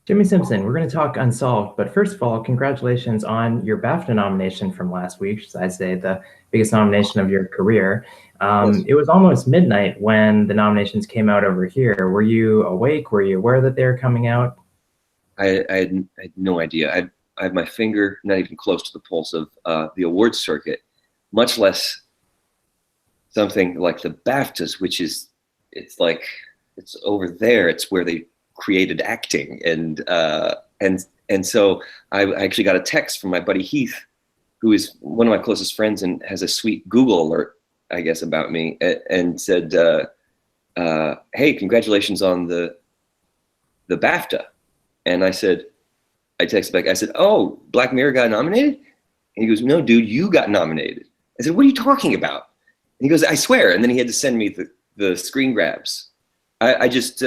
Jimmi Simpson, we're going to talk Unsolved, but first of all, congratulations on your BAFTA nomination from last week, which is, I'd say, the biggest nomination of your career. Yes. It was almost midnight when the nominations came out over here. Were you awake? Were you aware that they were coming out? I had no idea. I have my finger not even close to the pulse of the awards circuit, much less something like the BAFTAs, which is, it's over there. It's where they created acting. And so I actually got a text from my buddy Heath, who is one of my closest friends and has a sweet Google alert, I guess, about me, and said, hey, congratulations on the BAFTA. And I texted back, I said, oh, Black Mirror got nominated? And he goes, no, dude, you got nominated. I said, what are you talking about? And he goes, I swear. And then he had to send me the screen grabs. I just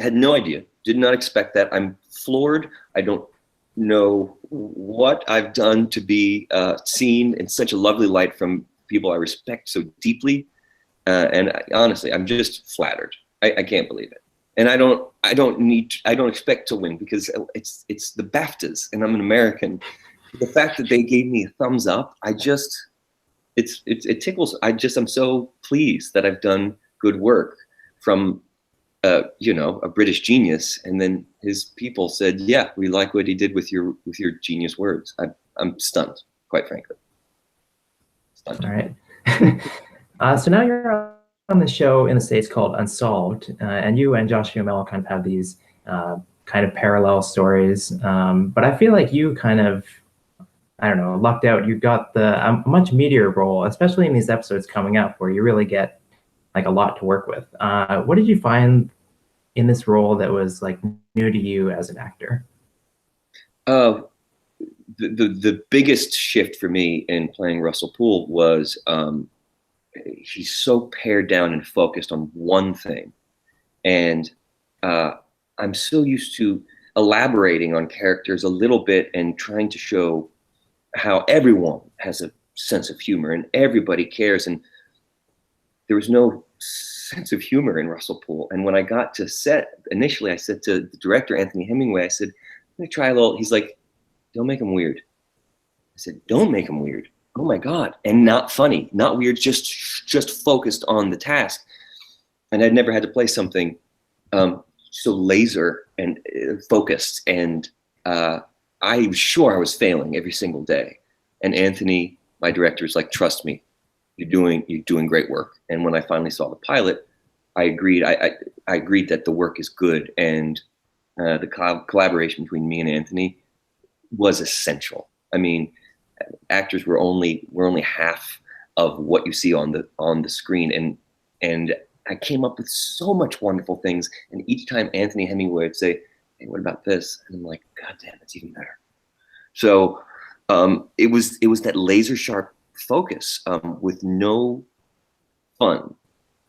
had no idea, did not expect that. I'm floored. I don't know what I've done to be seen in such a lovely light from people I respect so deeply. Honestly, I'm just flattered. I can't believe it. And I don't expect to win because it's the BAFTAs and I'm an American. The fact that they gave me a thumbs up, it tickles. I'm so pleased that I've done good work from, a British genius. And then his people said, yeah, we like what he did with your genius words. I'm stunned, quite frankly. Stunned. All right. So now you're on the show in the States called Unsolved, and you and Josh Duhamel kind of have these kind of parallel stories. But I feel like you kind of, I don't know, lucked out. You got the much meatier role, especially in these episodes coming up where you really get like a lot to work with. What did you find in this role that was like new to you as an actor? The biggest shift for me in playing Russell Poole was he's so pared down and focused on one thing. And I'm so used to elaborating on characters a little bit and trying to show how everyone has a sense of humor and everybody cares. And there was no sense of humor in Russell Poole. And when I got to set, initially I said to the director, Anthony Hemingway, I said, let me try a little. He's like, don't make him weird. I said, don't make him weird. Oh my God. And not funny, not weird, just focused on the task. And I'd never had to play something so laser and focused. And I was sure I was failing every single day. And Anthony, my director, is like, trust me, you're doing great work. And when I finally saw the pilot, I agreed. I agreed that the work is good. And the collaboration between me and Anthony was essential. I mean, actors were only half of what you see on the screen, and I came up with so much wonderful things. And each time Anthony Hemingway would say, "Hey, what about this?" and I'm like, "God damn, it's even better." So it was that laser sharp focus with no fun,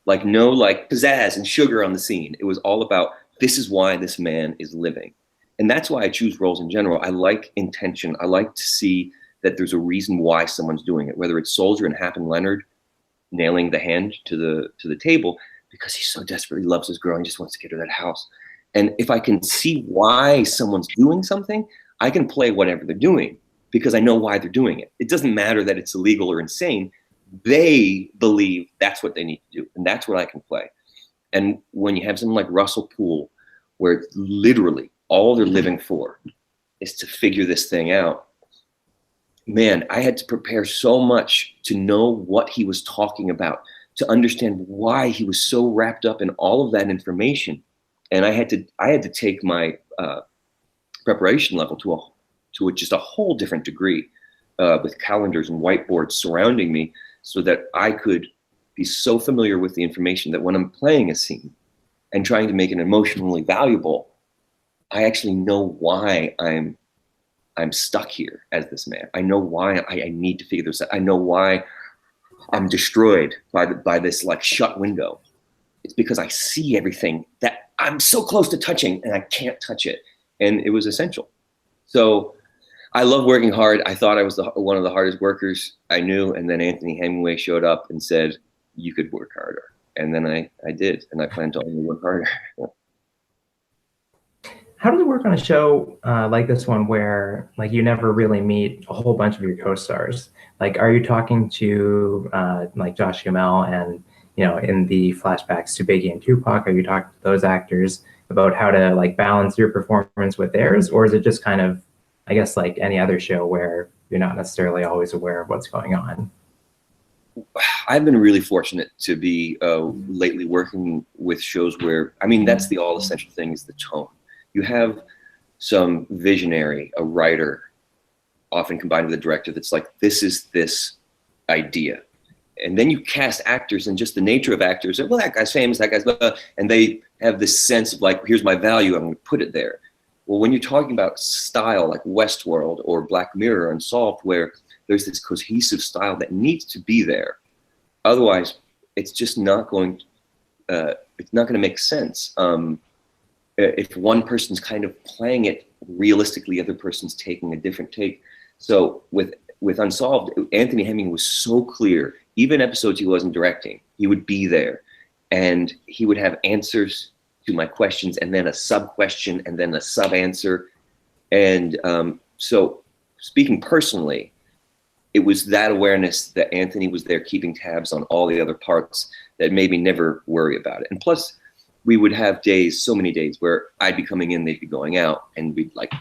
no pizzazz and sugar on the scene. It was all about, this is why this man is living. And that's why I choose roles in general. I like intention. I like to see that there's a reason why someone's doing it, whether it's Soldier and Happen Leonard nailing the hand to the table because he so desperately loves his girl and just wants to get her that house. And if I can see why someone's doing something, I can play whatever they're doing because I know why they're doing it. It doesn't matter that it's illegal or insane. They believe that's what they need to do, and that's what I can play. And when you have someone like Russell Poole, where literally all they're living for is to figure this thing out, man, I had to prepare so much to know what he was talking about, to understand why he was so wrapped up in all of that information. And I had to take my preparation level to just a whole different degree, with calendars and whiteboards surrounding me, so that I could be so familiar with the information that when I'm playing a scene and trying to make it emotionally valuable, I actually know why I'm stuck here as this man. I know why I need to figure this out. I know why I'm destroyed by this shut window. It's because I see everything that I'm so close to touching and I can't touch it. And it was essential. So I love working hard. I thought I was one of the hardest workers I knew. And then Anthony Hemingway showed up and said, you could work harder. And then I did. And I plan to only work harder. how does it work on a show like this one where like you never really meet a whole bunch of your co-stars? Like, are you talking to like Josh Duhamel and in the flashbacks to Biggie and Tupac, are you talking to those actors about how to like balance your performance with theirs, or is it just kind of, I guess, like any other show where you're not necessarily always aware of what's going on? I've been really fortunate to be lately working with shows where, I mean, that's the all essential thing is the tone. You have some visionary, a writer, often combined with a director that's like, this is this idea. And then you cast actors and just the nature of actors, well, that guy's famous, that guy's blah, blah, and they have this sense of like, here's my value, I'm gonna put it there. Well, when you're talking about style like Westworld or Black Mirror or Unsolved, where there's this cohesive style that needs to be there. Otherwise, it's just not going, it's not gonna make sense. If one person's kind of playing it realistically, the other person's taking a different take. So with Unsolved, Anthony Hemming was so clear. Even episodes he wasn't directing, he would be there, and he would have answers to my questions, and then a sub question, and then a sub answer. And so, speaking personally, it was that awareness that Anthony was there keeping tabs on all the other parts that made me never worry about it. And plus, we would have days, so many days, where I'd be coming in, they'd be going out, and we'd like,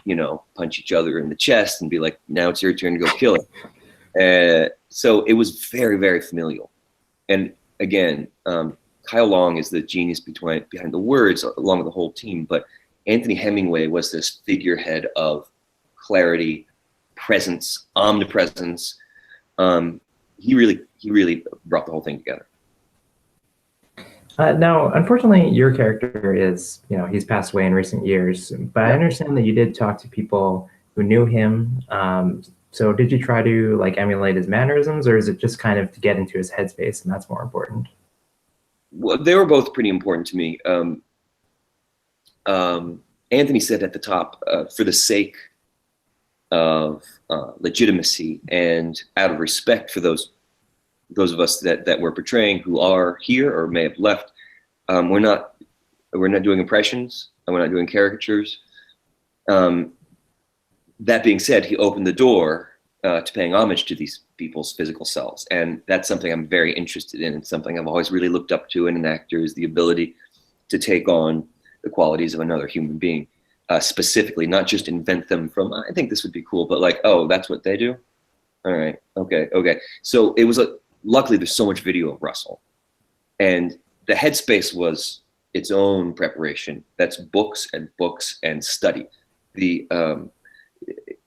punch each other in the chest and be like, now it's your turn to go kill it. So it was very, very familial. And again, Kyle Long is the genius behind the words along with the whole team, but Anthony Hemingway was this figurehead of clarity, presence, omnipresence. He really brought the whole thing together. Now, unfortunately, your character is, he's passed away in recent years, but I understand that you did talk to people who knew him. So did you try to like emulate his mannerisms, or is it just kind of to get into his headspace and that's more important? Well, they were both pretty important to me. Anthony said at the top, for the sake of legitimacy and out of respect for those of us that we're portraying who are here or may have left, we're not doing impressions and we're not doing caricatures. That being said, he opened the door to paying homage to these people's physical selves, and that's something I'm very interested in, and something I've always really looked up to in an actor is the ability to take on the qualities of another human being, specifically, not just invent them from, I think this would be cool, but like, oh, that's what they do? All right, okay. So it was luckily there's so much video of Russell, and the headspace was its own preparation. That's books and study. The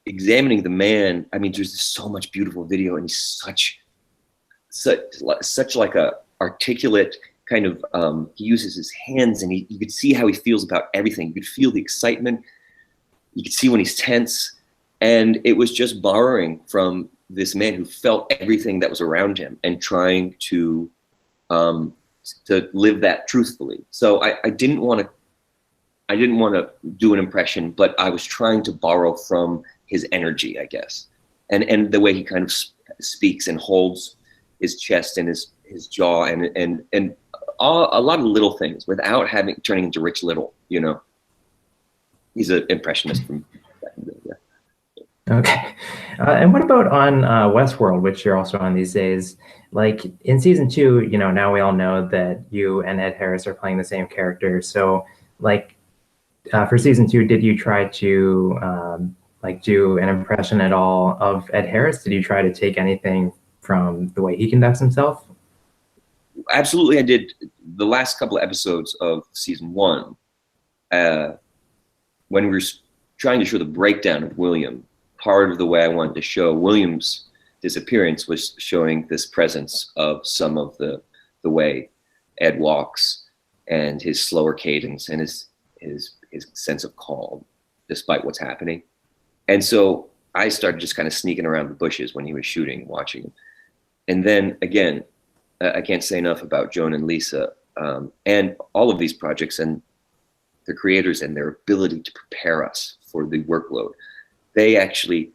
examining the man, I mean, there's so much beautiful video, and he's such like a articulate kind of, he uses his hands, and you could see how he feels about everything. You could feel the excitement. You could see when he's tense, and it was just borrowing from this man who felt everything that was around him and trying to live that truthfully. So I didn't want to do an impression, but I was trying to borrow from his energy, I guess, and the way he kind of speaks and holds his chest and his jaw and a lot of little things without turning into Rich Little. He's an impressionist from back in the day. Okay. And what about on Westworld, which you're also on these days? Like in season 2, now we all know that you and Ed Harris are playing the same character. So like for season 2, did you try to like do an impression at all of Ed Harris? Did you try to take anything from the way he conducts himself? Absolutely, I did. The last couple of episodes of season 1, when we were trying to show the breakdown of William, part of the way I wanted to show William's disappearance was showing this presence of some of the way Ed walks and his slower cadence and his sense of calm despite what's happening. And so I started just kind of sneaking around the bushes when he was shooting, watching him. And then again, I can't say enough about Joan and Lisa and all of these projects and the creators and their ability to prepare us for the workload. They actually,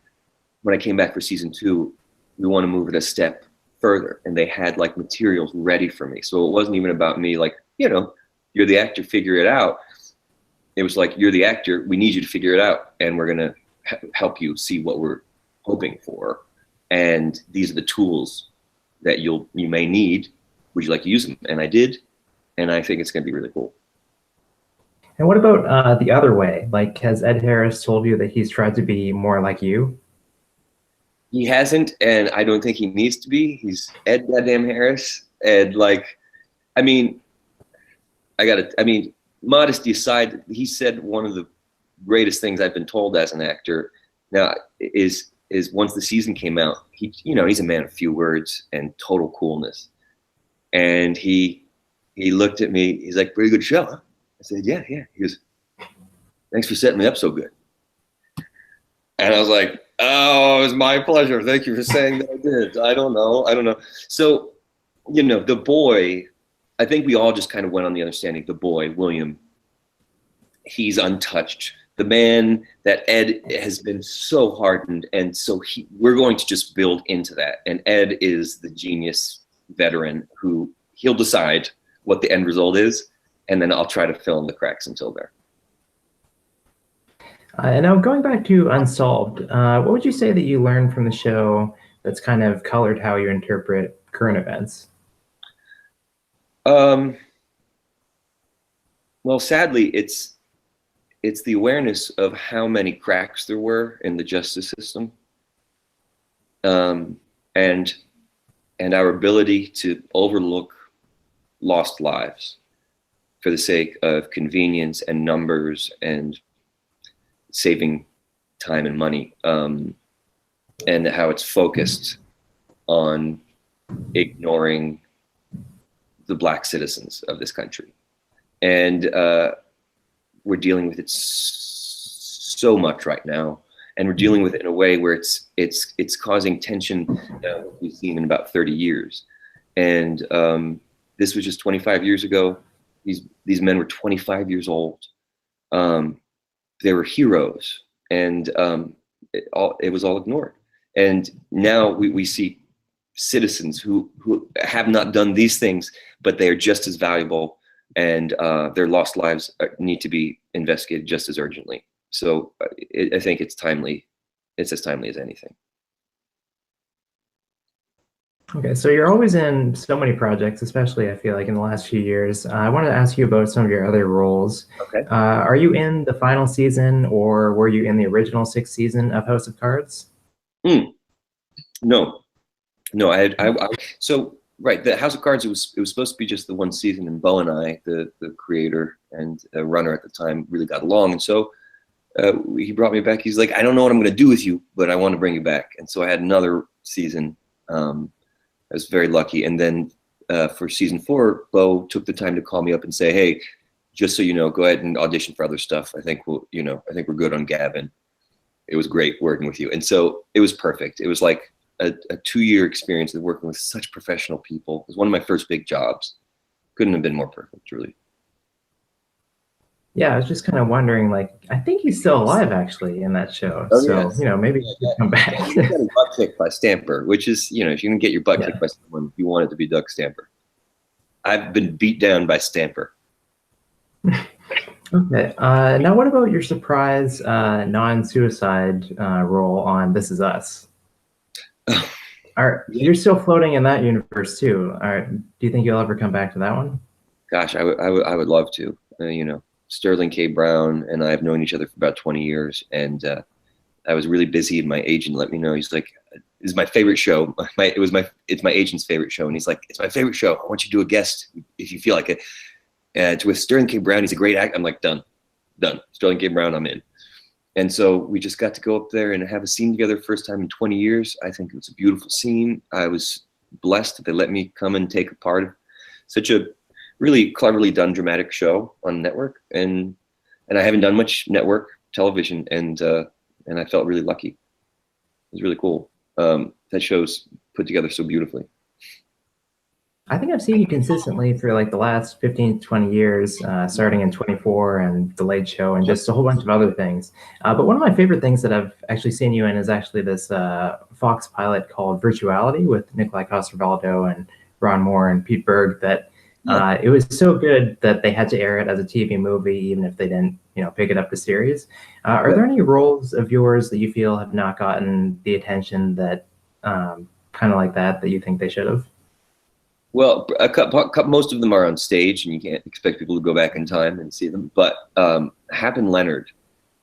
when I came back for season 2, we want to move it a step further, and they had like materials ready for me. So it wasn't even about me like, you're the actor, figure it out. it was like, you're the actor, we need you to figure it out, and we're gonna help you see what we're hoping for, and these are the tools that you may need. Would you like to use them? And I did, and I think it's gonna be really cool. And what about the other way? Like, has Ed Harris told you that he's tried to be more like you? He hasn't, and I don't think he needs to be. He's Ed goddamn Harris, and like, I mean, modesty aside, he said one of the greatest things I've been told as an actor now is once the season came out, he's a man of few words and total coolness. And he looked at me, he's like, pretty good show, huh? I said, yeah. He goes, thanks for setting me up so good. And I was like, oh, it was my pleasure. Thank you for saying that I did. I don't know. So, the boy, I think we all just kind of went on the understanding, the boy, William, he's untouched. The man that Ed has been so hardened, and so we're going to just build into that. And Ed is the genius veteran who he'll decide what the end result is, and then I'll try to fill in the cracks until there. And now going back to Unsolved, what would you say that you learned from the show that's kind of colored how you interpret current events? Well, sadly, it's the awareness of how many cracks there were in the justice system, and our ability to overlook lost lives for the sake of convenience and numbers and saving time and money, and how it's focused on ignoring the Black citizens of this country. And we're dealing with it so much right now, and we're dealing with it in a way where it's causing tension we've seen in about 30 years. And this was just 25 years ago. These men were 25 years old. They were heroes, and it was all ignored. And now we see citizens who have not done these things, but they are just as valuable, and their lost lives need to be investigated just as urgently. So I think it's timely. It's as timely as anything. Okay, so you're always in so many projects, especially I feel like in the last few years. I wanted to ask you about some of your other roles. Okay. Are you in the final season, or were you in the original 6th season of House of Cards? No. So right, the House of Cards, it was supposed to be just the one season, and Bo and I, the creator and runner at the time, really got along, and so he brought me back. He's like, I don't know what I'm going to do with you, but I want to bring you back. And so I had another season. I was very lucky. And then for season 4, Bo took the time to call me up and say, hey, just so you know, go ahead and audition for other stuff. I think I think we're good on Gavin. It was great working with you. And so it was perfect. It was like a 2-year experience of working with such professional people. It was one of my first big jobs. Couldn't have been more perfect, really. Yeah, I was just kind of wondering, like, I think he's still alive actually in that show. Oh, so, yes. Maybe he should come back. He got his butt kicked by Stamper, which is, if you can get your butt kicked by someone, you want it to be Doug Stamper. I've been beat down by Stamper. Okay. Now, what about your surprise non-suicide role on This Is Us? You're still floating in that universe too. Do you think you'll ever come back to that one? Gosh, I would love to. Sterling K. Brown and I have known each other for about 20 years, and I was really busy, and my agent let me know. He's like, "This is my favorite show." It's my agent's favorite show, and he's like, "It's my favorite show. I want you to do a guest if you feel like it." It's with Sterling K. Brown. He's a great actor. I'm like, done. Sterling K. Brown, I'm in. And so we just got to go up there and have a scene together, first time in 20 years. I think it was a beautiful scene. I was blessed that they let me come and take a part of such a really cleverly done dramatic show on network, and I haven't done much network television, and I felt really lucky. It was really cool. That show's put together so beautifully. I think I've seen you consistently for like the last 15 to 20 years, starting in 24 and The Late Show and just a whole bunch of other things. But one of my favorite things that I've actually seen you in is actually this Fox pilot called Virtuality with Nikolai Coster-Waldau and Ron Moore and Pete Berg that Yeah. It was so good that they had to air it as a TV movie, even if they didn't, pick it up to series. Are there any roles of yours that you feel have not gotten the attention that, kind of like that you think they should have? Well, most of them are on stage, and you can't expect people to go back in time and see them. But Hap and Leonard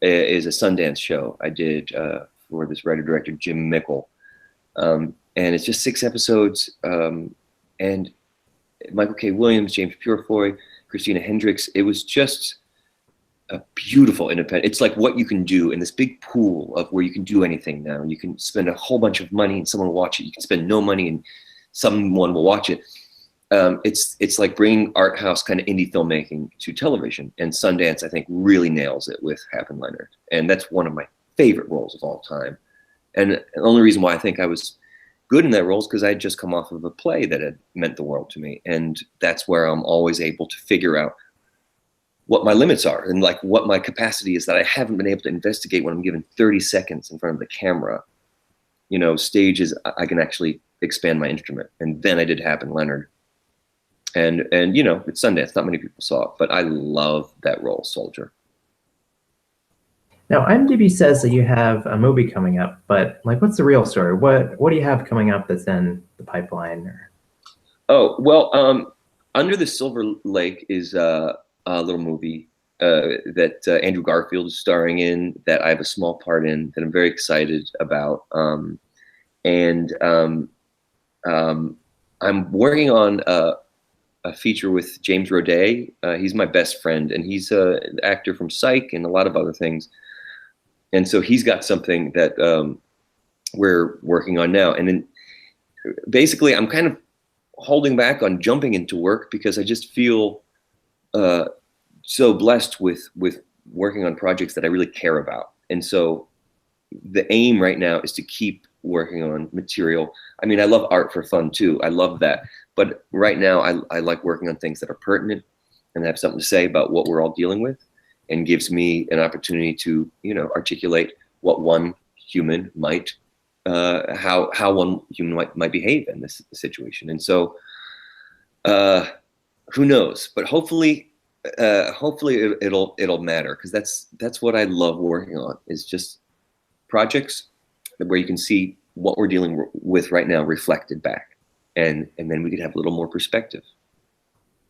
is a Sundance show I did for this writer-director, Jim Mickle. And it's just 6 episodes. And Michael K. Williams, James Purefoy, Christina Hendricks. It was just a beautiful independent. It's like what you can do in this big pool of where you can do anything now. You can spend a whole bunch of money and someone will watch it. You can spend no money and someone will watch it. It's like bringing art house kind of indie filmmaking to television. And Sundance, I think, really nails it with Hap and Leonard. And that's one of my favorite roles of all time. And the only reason why I think I was good in that role is because I had just come off of a play that had meant the world to me. And that's where I'm always able to figure out what my limits are and like what my capacity is that I haven't been able to investigate when I'm given 30 seconds in front of the camera. Stages, I can actually expand my instrument. And then I did Hap and Leonard. And it's Sundance. Not many people saw it, but I love that role, Soldier. Now, IMDb says that you have a movie coming up, but like, what's the real story? What do you have coming up that's in the pipeline? Oh, well, Under the Silver Lake is a little movie that Andrew Garfield is starring in, that I have a small part in, that I'm very excited about. I'm working on a feature with James Roday. He's my best friend, and he's an actor from Psych and a lot of other things. And so he's got something that we're working on now. And then basically I'm kind of holding back on jumping into work because I just feel so blessed with working on projects that I really care about. And so the aim right now is to keep working on material. I mean, I love art for fun too. I love that. But right now I like working on things that are pertinent and have something to say about what we're all dealing with, and gives me an opportunity to, articulate what one human might, how one human might behave in this situation. And so, who knows? But hopefully it'll matter, because that's what I love working on, is just projects where you can see what we're dealing with right now reflected back, and then we could have a little more perspective.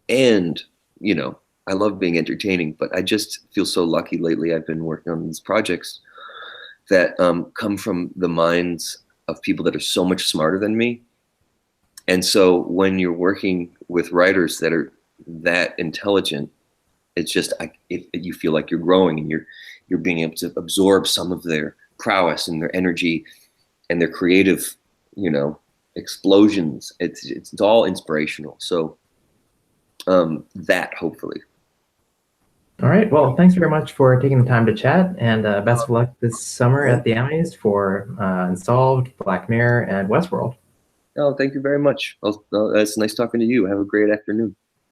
And I love being entertaining, but I just feel so lucky lately. I've been working on these projects that come from the minds of people that are so much smarter than me. And so when you're working with writers that are that intelligent, it's just you feel like you're growing, and you're being able to absorb some of their prowess and their energy and their creative, explosions. It's all inspirational. So that hopefully. All right. Well, thanks very much for taking the time to chat, and best of luck this summer at the Emmys for Unsolved, Black Mirror, and Westworld. Oh, thank you very much. Well, it's nice talking to you. Have a great afternoon.